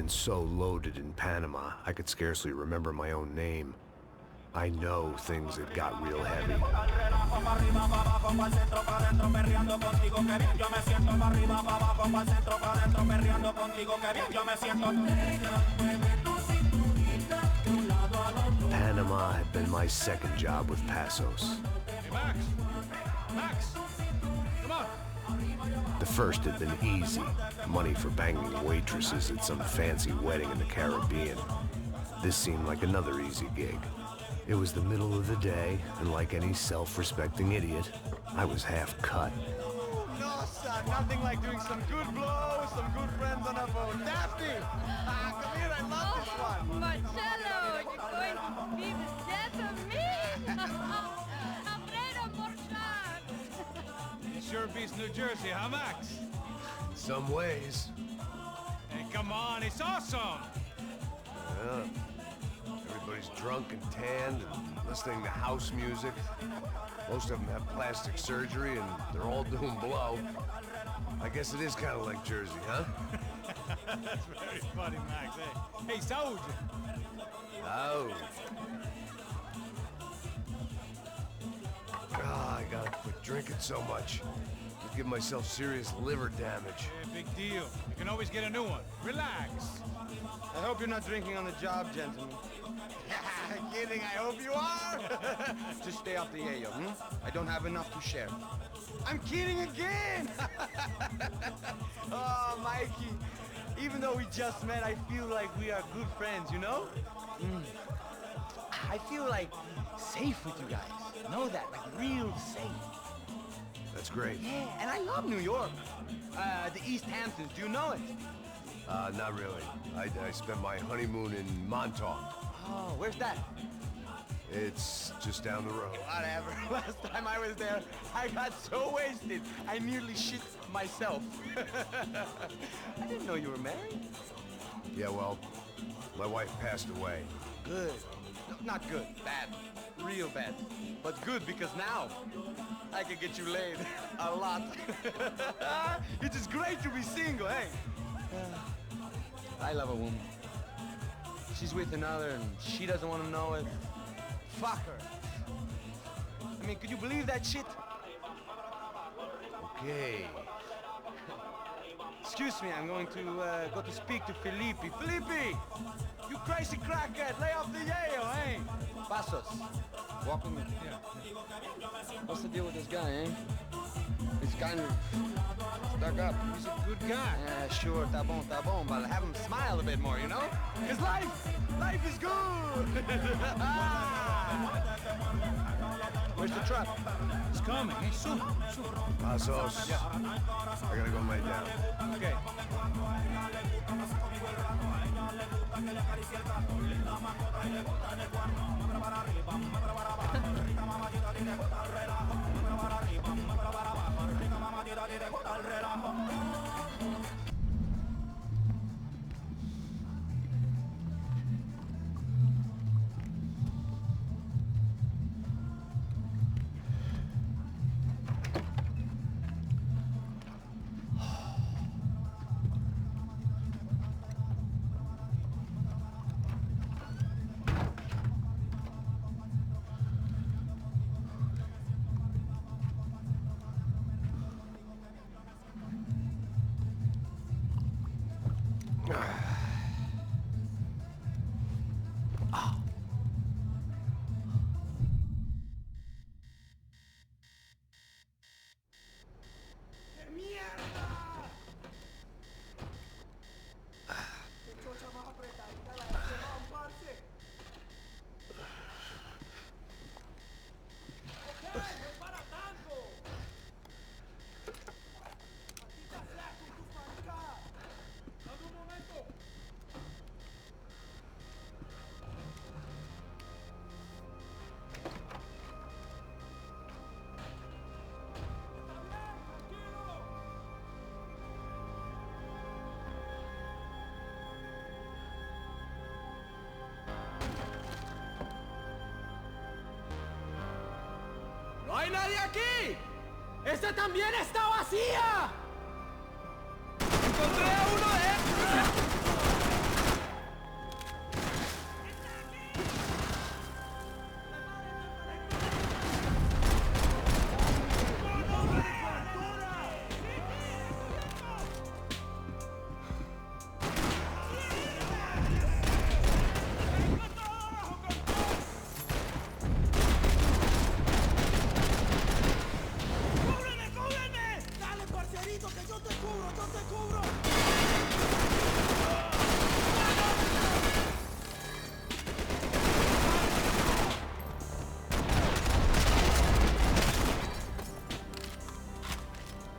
been so loaded in Panama, I could scarcely remember my own name. I know things had got real heavy. Panama had been my second job with Passos. Hey, Max! Max! Come on! The first had been easy. Money for banging waitresses at some fancy wedding in the Caribbean. This seemed like another easy gig. It was the middle of the day, and like any self-respecting idiot, I was half cut. No, son, nothing like doing some good blows, some good friends on a boat. Daphne! Come here, I love this one. Marcello, you're going to be the death of me? Alfredo Morchan. It sure beats New Jersey, huh, Max? In some ways. Hey, come on, it's awesome! Yeah. Everybody's drunk and tanned and listening to house music. Most of them have plastic surgery and they're all doing blow. I guess it is kind of like Jersey, huh? That's very funny, Max. Hey, soldier! Oh. I gotta quit drinking so much. Could give myself serious liver damage. Yeah, big deal. You can always get a new one. Relax. I hope you're not drinking on the job, gentlemen. Kidding, I hope you are. Just stay off the yayo, I don't have enough to share. I'm kidding again! Oh, Mikey, even though we just met, I feel like we are good friends, you know? I feel like safe with you guys. Know that, like real safe. That's great. Yeah, and I love New York. The East Hamptons, do you know it? Not really. I spent my honeymoon in Montauk. Oh, where's that? It's just down the road. Whatever. Last time I was there, I got so wasted, I nearly shit myself. I didn't know you were married. Yeah, well, my wife passed away. Good. No, not good. Bad. Real bad. But good because now I can get you laid a lot. It is great to be single, hey? I love a woman. She's with another and she doesn't want to know it. Fuck her. I mean, could you believe that shit? Okay. Excuse me, I'm going to go to speak to Felipe. Felipe! You crazy crackhead, lay off the yayo, eh? Passos, walk with me. Yeah. What's the deal with this guy, eh? He's kind of stuck up. He's a good guy. Yeah, sure, tá bom, but have him smile a bit more, you know? Because life is good! Where's the truck? It's coming. Hey, soon. Passos. Yeah. I gotta go lay down. Okay. ¡No hay nadie aquí! ¡Esta también está vacía! ¡Encontré a uno de estos!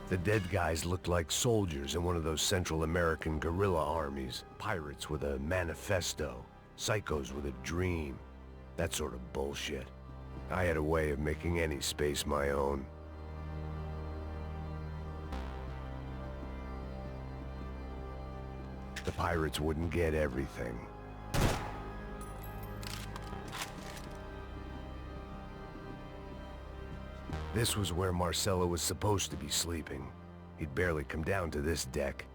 The dead guys looked like soldiers in one of those Central American guerrilla armies. Pirates with a manifesto. Psychos with a dream. That sort of bullshit. I had a way of making any space my own. The pirates wouldn't get everything. This was where Marcelo was supposed to be sleeping. He'd barely come down to this deck.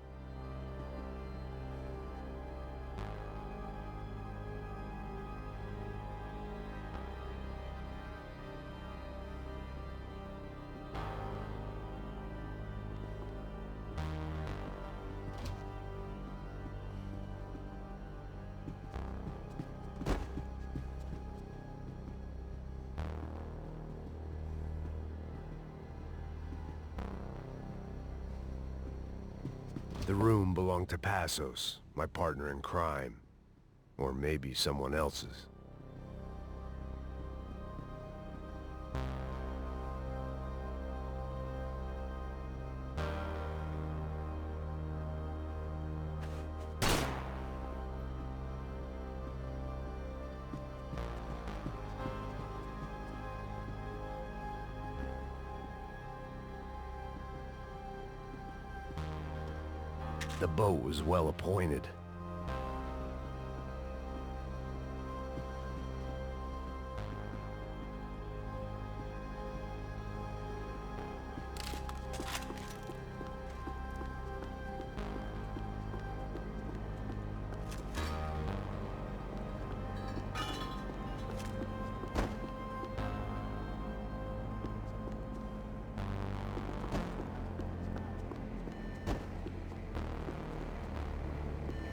The room belonged to Passos, my partner in crime. Or maybe someone else's. The boat was well appointed.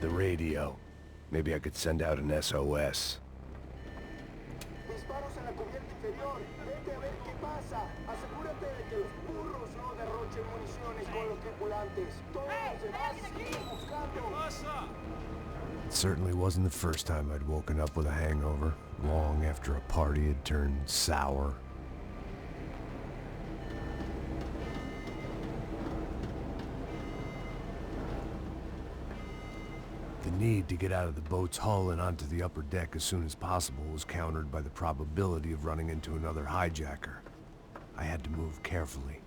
The radio. Maybe I could send out an SOS. Disparos en la cubierta inferior. Vete a ver qué pasa. Asegúrate de que los burros no derrochen municiones con los tripulantes. Todos los demás siguen buscando. It certainly wasn't the first time I'd woken up with a hangover, long after a party had turned sour. The need to get out of the boat's hull and onto the upper deck as soon as possible was countered by the probability of running into another hijacker. I had to move carefully.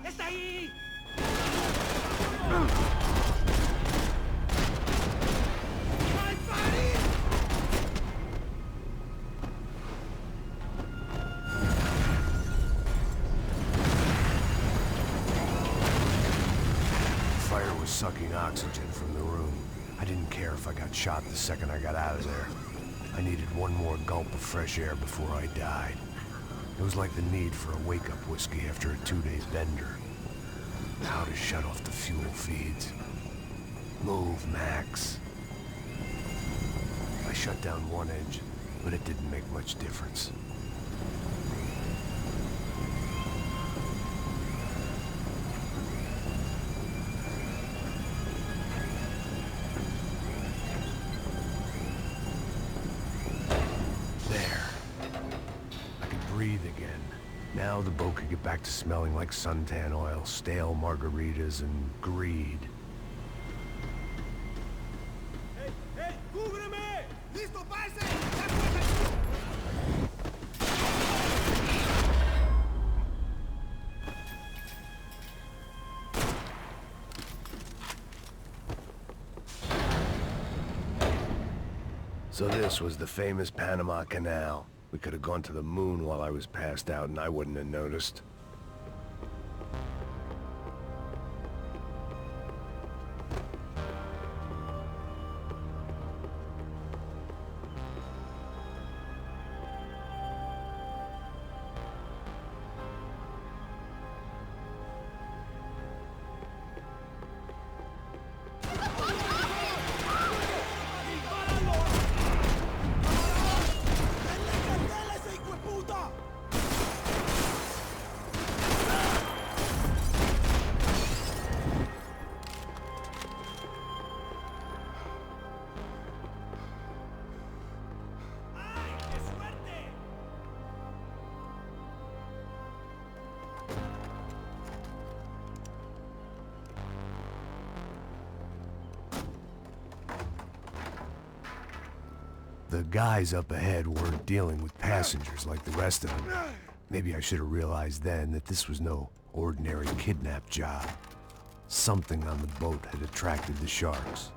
¡Está ahí! Fire was sucking oxygen from the room. I didn't care if I got shot the second I got out of there. I needed one more gulp of fresh air before I died. It was like the need for a wake-up whiskey after a 2-day bender. How to shut off the fuel feeds. Move, Max. I shut down one engine, but it didn't make much difference. There. I could breathe again. Now the boat could get back to smelling like suntan oil, stale margaritas, and greed. ¡Hey! ¡Hey! ¡Cúbreme! ¡Listo, parce! So this was the famous Panama Canal. We could have gone to the moon while I was passed out and I wouldn't have noticed. the guys up ahead weren't dealing with passengers like the rest of them. Maybe I should have realized then that this was no ordinary kidnap job. Something on the boat had attracted the sharks.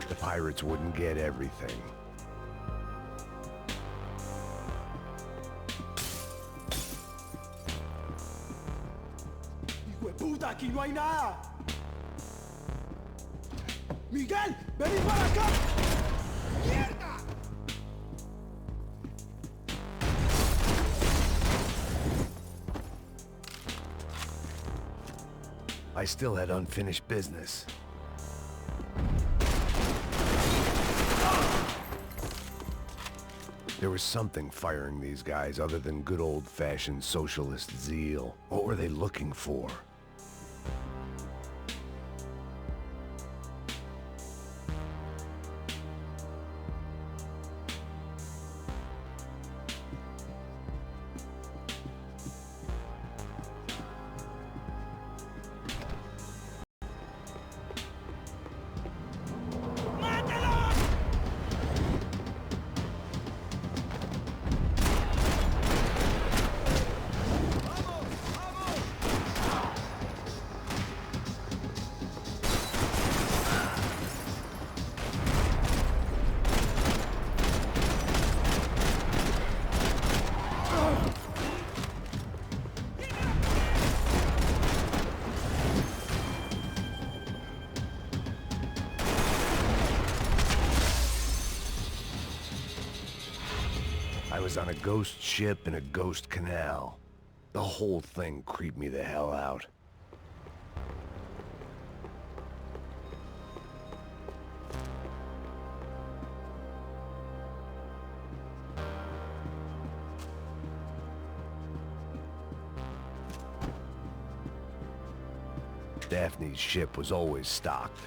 The pirates wouldn't get everything. ¡Hijo de puta! ¡Aquí no hay nada! ¡Miguel! ¡Vení para acá! ¡Mierda! I still had unfinished business. There was something firing these guys other than good old-fashioned socialist zeal. What were they looking for? I was on a ghost ship in a ghost canal. The whole thing creeped me the hell out. Daphne's ship was always stocked.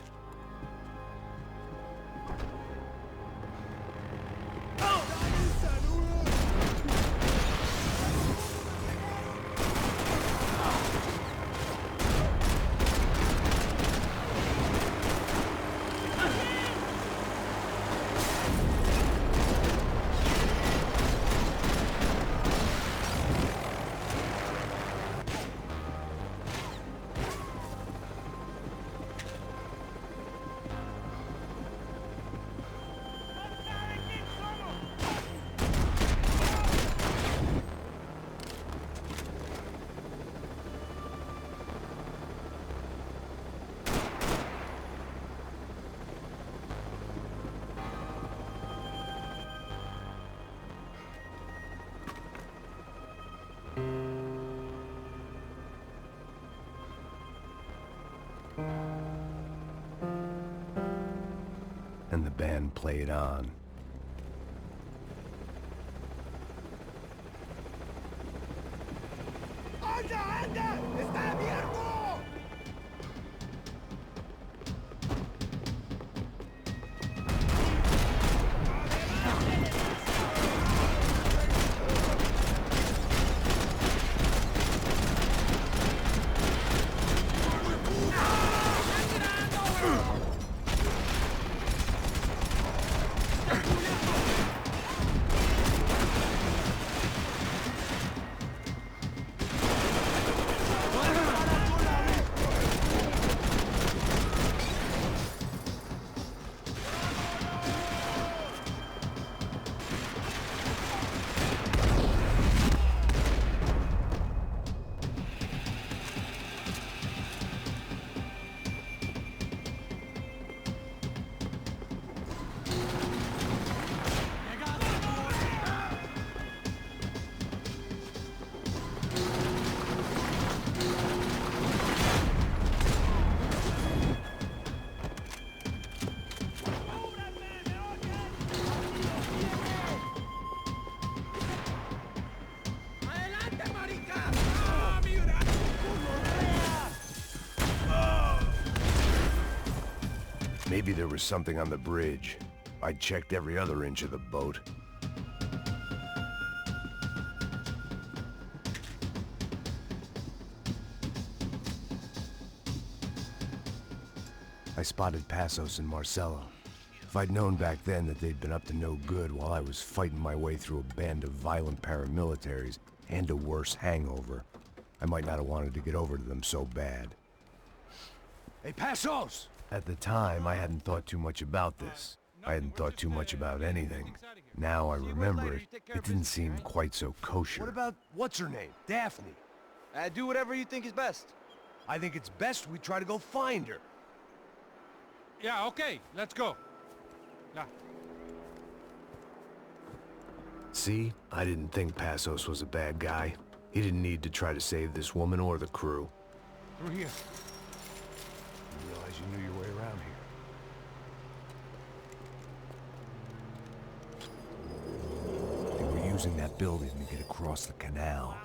And the band played on. ¡Anda, anda! ¡Está abierto! Maybe there was something on the bridge. I checked every other inch of the boat. I spotted Passos and Marcelo. If I'd known back then that they'd been up to no good while I was fighting my way through a band of violent paramilitaries and a worse hangover, I might not have wanted to get over to them so bad. Hey, Passos! At the time, I hadn't thought too much about this. I hadn't thought too much about anything. Now I remember it, it didn't seem quite so kosher. What about, what's her name? Daphne. Do whatever you think is best. I think it's best we try to go find her. Yeah, okay, let's go. Yeah. See? I didn't think Passos was a bad guy. He didn't need to try to save this woman or the crew. Through here. Didn't realize you knew your way around here. They were using that building to get across the canal.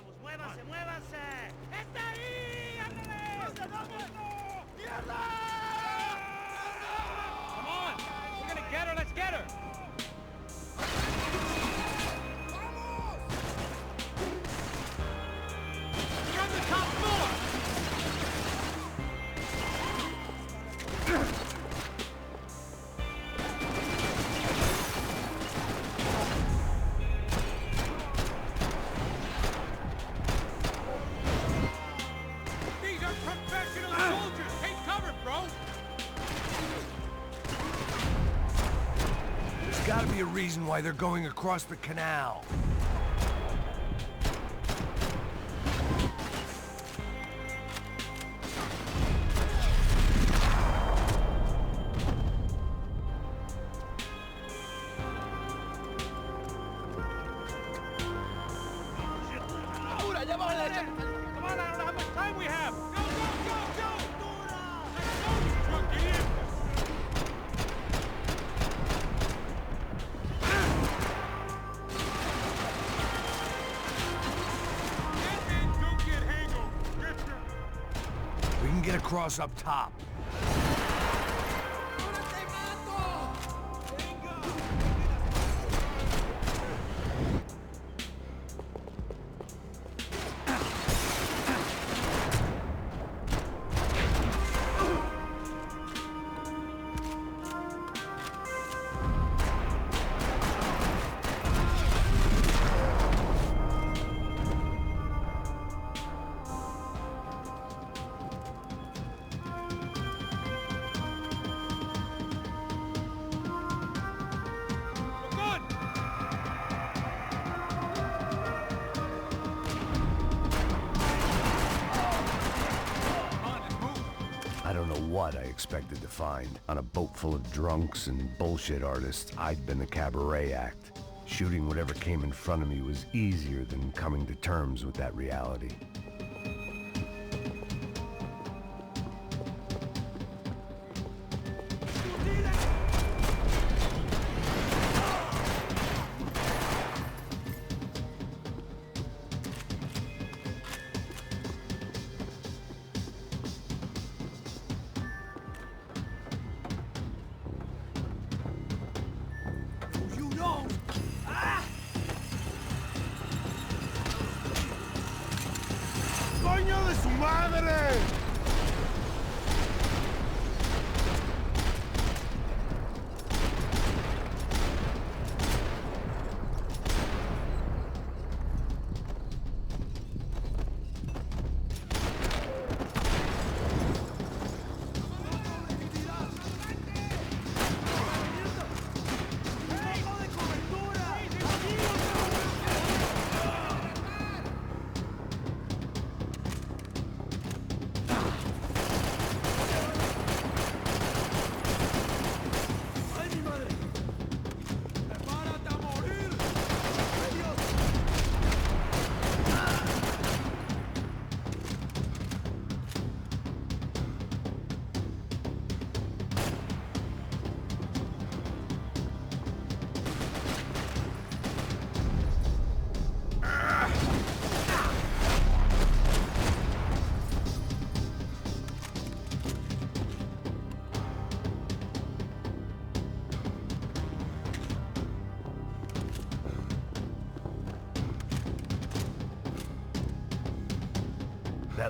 Come on! We're gonna get her, let's get her! You're on the top floor! These are professional soldiers! Take cover, bro! There's gotta be a reason why they're going across the canal. Come on, I don't know how much time we have! Go, go, go, go! Truck, get in! Get in, don't get hangover! Get your... We can get across up top. We're good! Come on, let's move! I don't know what I expected to find. On a boat full of drunks and bullshit artists, I'd been a cabaret act. Shooting whatever came in front of me was easier than coming to terms with that reality. You know! Ah!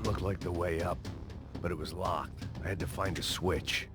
That looked like the way up, but it was locked. I had to find a switch.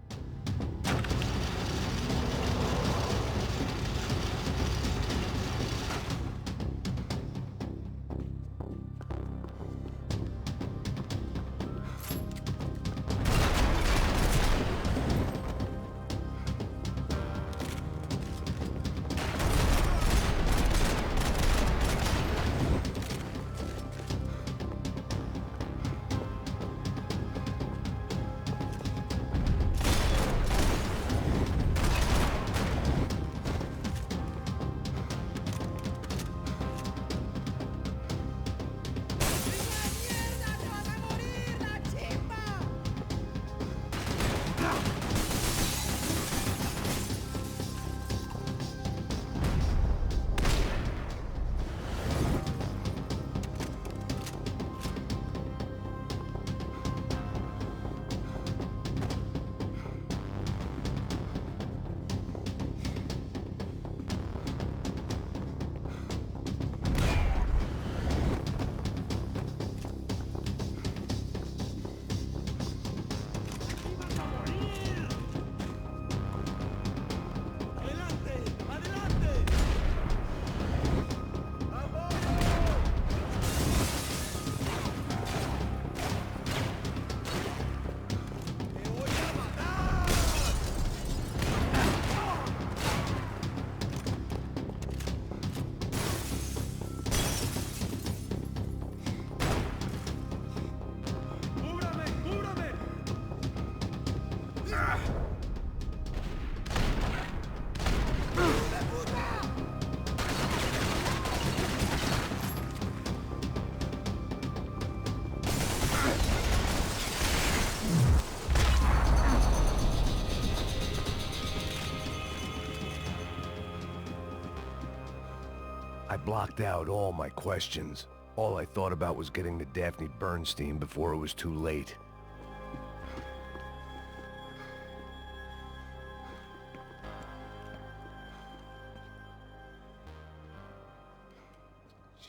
I blocked out all my questions. All I thought about was getting to Daphne Bernstein before it was too late.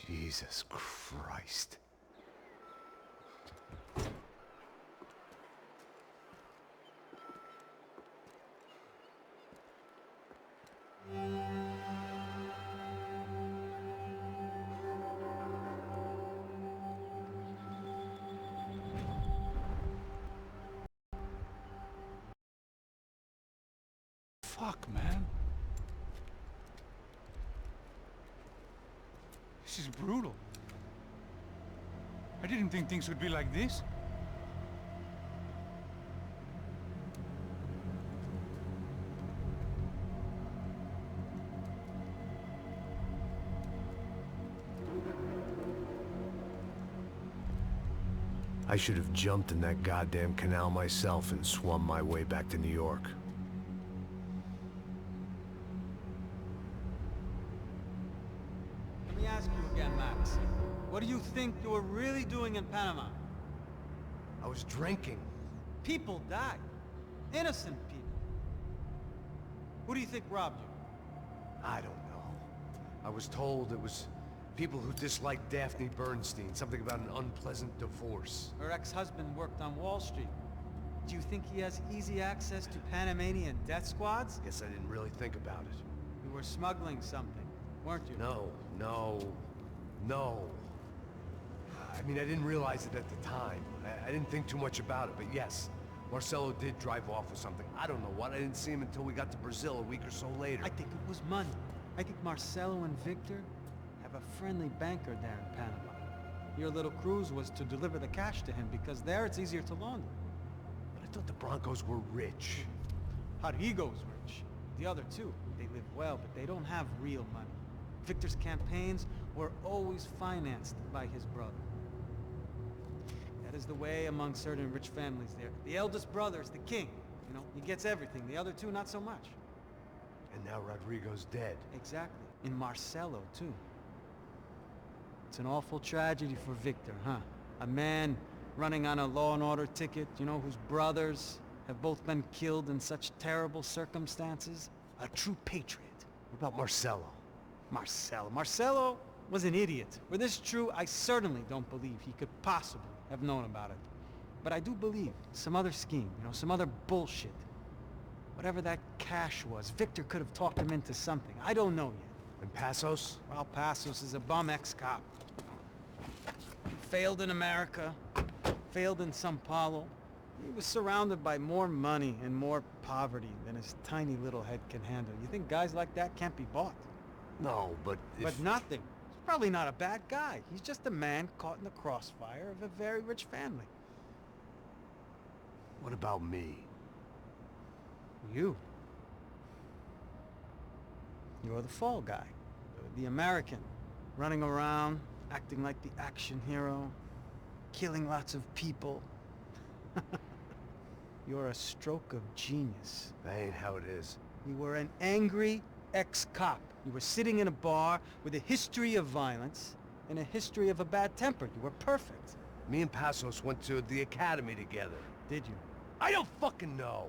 Jesus Christ. Fuck, man. This is brutal. I didn't think things would be like this. I should have jumped in that goddamn canal myself and swum my way back to New York. Let me ask you again, Max. What do you think you were really doing in Panama? I was drinking. People died. Innocent people. Who do you think robbed you? I don't know. I was told it was people who disliked Daphne Bernstein, something about an unpleasant divorce. Her ex-husband worked on Wall Street. Do you think he has easy access to Panamanian death squads? Guess I didn't really think about it. You were smuggling something, weren't you? No. I mean, I didn't realize it at the time. I didn't think too much about it, but yes, Marcelo did drive off with something. I don't know what. I didn't see him until we got to Brazil a week or so later. I think it was money. I think Marcelo and Victor have a friendly banker there in Panama. Your little cruise was to deliver the cash to him because there it's easier to launder. But I thought the Broncos were rich. Rodrigo's rich. The other two, they live well, but they don't have real money. Victor's campaigns were always financed by his brother. That is the way among certain rich families there. The eldest brother is the king. You know, he gets everything. The other two, not so much. And now Rodrigo's dead. Exactly. And Marcelo, too. It's an awful tragedy for Victor, huh? A man running on a law and order ticket, you know, whose brothers have both been killed in such terrible circumstances. A true patriot. What about Marcelo? Marcelo was an idiot. Were this true, I certainly don't believe he could possibly have known about it. But I do believe some other scheme, you know, some other bullshit. Whatever that cash was, Victor could have talked him into something. I don't know yet. And Passos? Well, Passos is a bum ex-cop. Failed in America, failed in Sao Paulo. He was surrounded by more money and more poverty than his tiny little head can handle. You think guys like that can't be bought? No, but if... But nothing. He's probably not a bad guy. He's just a man caught in the crossfire of a very rich family. What about me? You. You're the fall guy. The American. Running around, acting like the action hero. Killing lots of people. You're a stroke of genius. That ain't how it is. You were an angry ex-cop. You were sitting in a bar with a history of violence and a history of a bad temper. You were perfect. Me and Passos went to the academy together. Did you? I don't fucking know!